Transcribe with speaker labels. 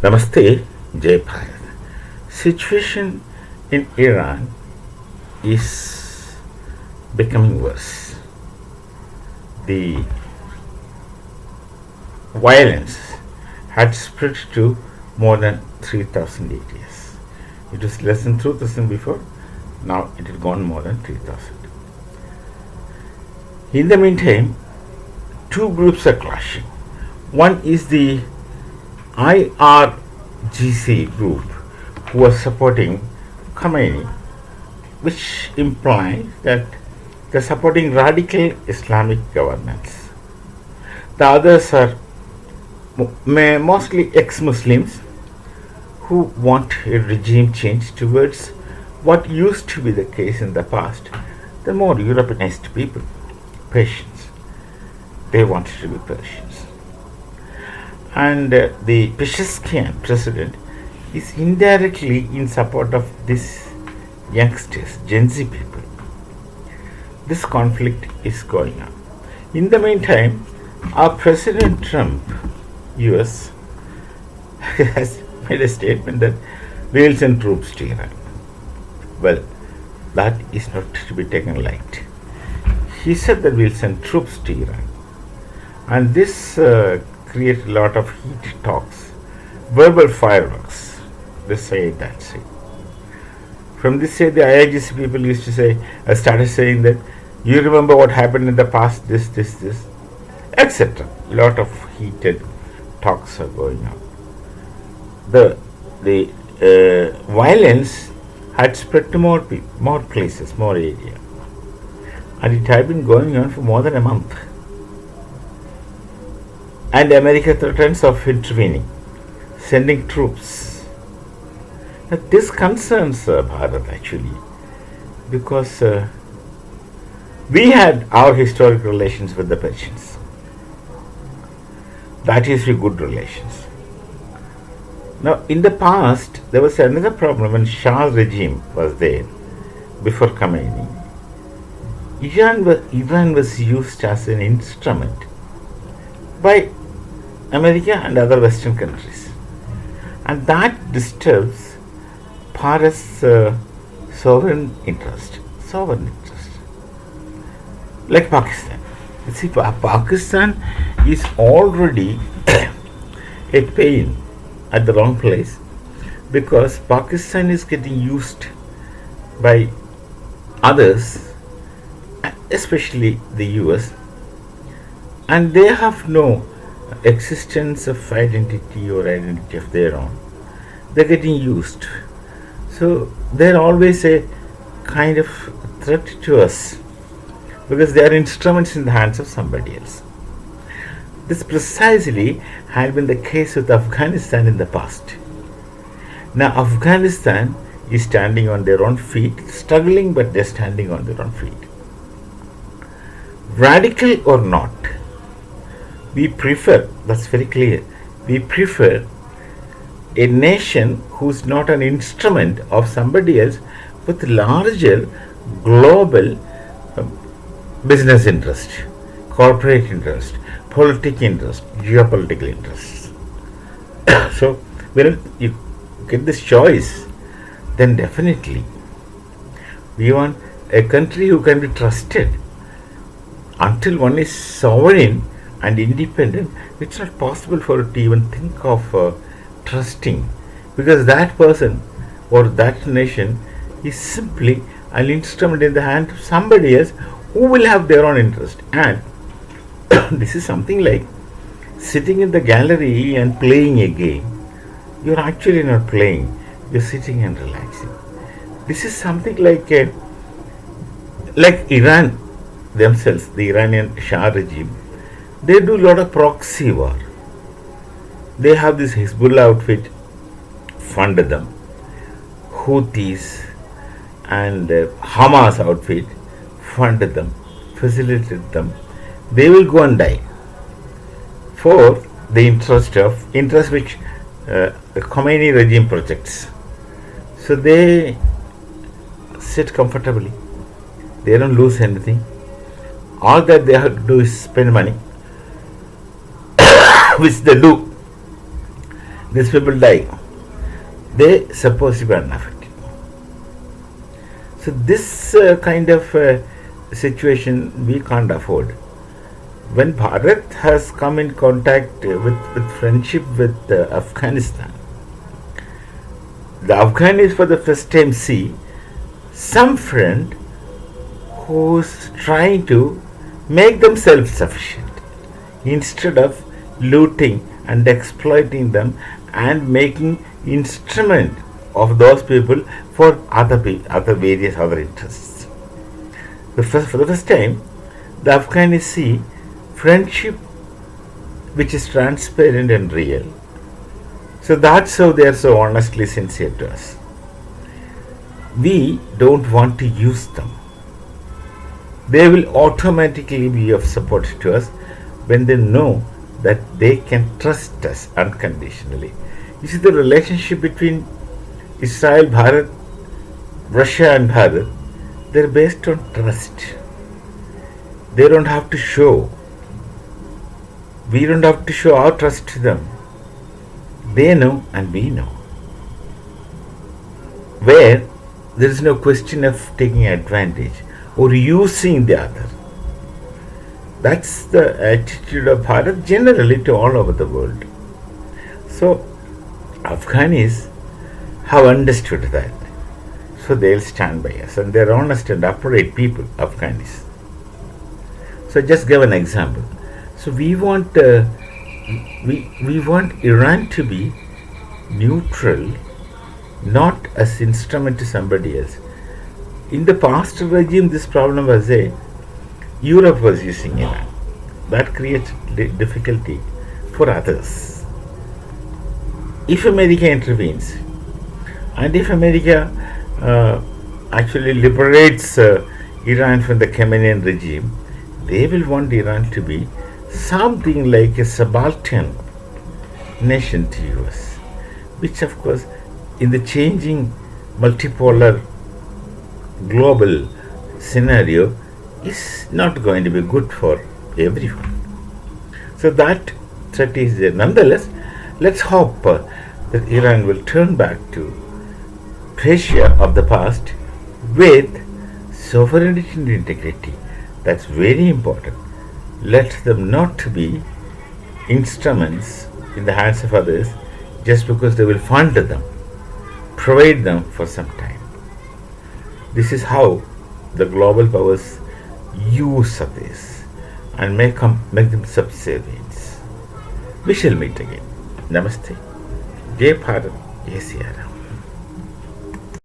Speaker 1: Namaste, Jai Bharat. Situation in Iran is becoming worse. The violence had spread to more than 3,000 areas. It was less than 2,000 before, now it had gone more than 3,000. In the meantime, two groups are clashing. One is the IRGC group who are supporting Khomeini, which implies that they are supporting radical Islamic governance. The others are mostly ex-Muslims who want a regime change towards what used to be the case in the past. The more Europeanized people, Persians, they wanted to be Persians. And the Pezeshkian president is indirectly in support of these youngsters, Gen Z people. This conflict is going on. In the meantime, our President Trump, US, has made a statement that we will send troops to Iran. Well, that is not to be taken light. He said that we will send troops to Iran. And this creates a lot of heat talks, verbal fireworks, this side, that side. From this side, the IIGC people used to say, started saying that, you remember what happened in the past, this, etc. A lot of heated talks are going on. The violence had spread to more places, more area. And it had been going on for more than a month. And America threatens of intervening, sending troops. Now, this concerns Bharat actually, because we had our historic relations with the Persians. That is good relations. Now, in the past, there was another problem when Shah regime was there, before Khomeini. Iran was used as an instrument by America and other Western countries. And that disturbs Bharat's sovereign interest. Like Pakistan. You see, Pakistan is already a pain at the wrong place, because Pakistan is getting used by others, especially the US, and they have no existence of identity or identity of their own. They're getting used. So they're always a kind of threat to us, because they are instruments in the hands of somebody else. This precisely had been the case with Afghanistan in the past. Now Afghanistan is standing on their own feet, struggling, but they're standing on their own feet. Radical or not, we prefer, that's very clear, we prefer a nation who's not an instrument of somebody else with larger global business interest, corporate interest, political interest, geopolitical interests. So, when you get this choice, then definitely we want a country who can be trusted. Until one is sovereign and independent, it's not possible for it to even think of trusting, because that person or that nation is simply an instrument in the hand of somebody else who will have their own interest. And this is something like sitting in the gallery and playing a game. You're actually not playing, you're sitting and relaxing. This is something like Iran themselves, the Iranian Shah regime. They do a lot of proxy war. They have this Hezbollah outfit funded them, Houthis and Hamas outfit funded them, facilitated them. They will go and die for the interest which the Khomeini regime projects. So they sit comfortably. They don't lose anything. All that they have to do is spend money, which they do. These people die. They supposed to be unaffected. So this kind of situation we can't afford. When Bharat has come in contact with friendship with Afghanistan, the Afghanis for the first time see some friend who's trying to make them self-sufficient instead of looting and exploiting them and making instrument of those people for other various other interests. For the first time, the Afghanis see friendship which is transparent and real. So that's how they are so honestly sincere to us. We don't want to use them. They will automatically be of support to us when they know that they can trust us unconditionally. You see, the relationship between Israel, Bharat, Russia and Bharat, they're based on trust. They don't have to show. We don't have to show our trust to them. They know and we know. Where there is no question of taking advantage or using the other. That's the attitude of Bharat generally to all over the world. So Afghanis have understood that. So they'll stand by us, and they're honest and upright people, Afghanis. So just give an example. So we want Iran to be neutral, not as instrument to somebody else. In the past regime, this problem was there. Europe was using Iran. That creates difficulty for others. If America intervenes, and if America actually liberates Iran from the Khamenei regime, they will want Iran to be something like a subaltern nation to US, which of course in the changing multipolar global scenario is not going to be good for everyone. So that threat is there. Nonetheless, let's hope that Iran will turn back to Persia of the past with sovereignty and integrity. That's very important. Let them not be instruments in the hands of others just because they will fund them, provide them for some time. This is how the global powers use of this and make them subservient. We shall meet again. Namaste. Jai Bharat, Jai Siya Ram.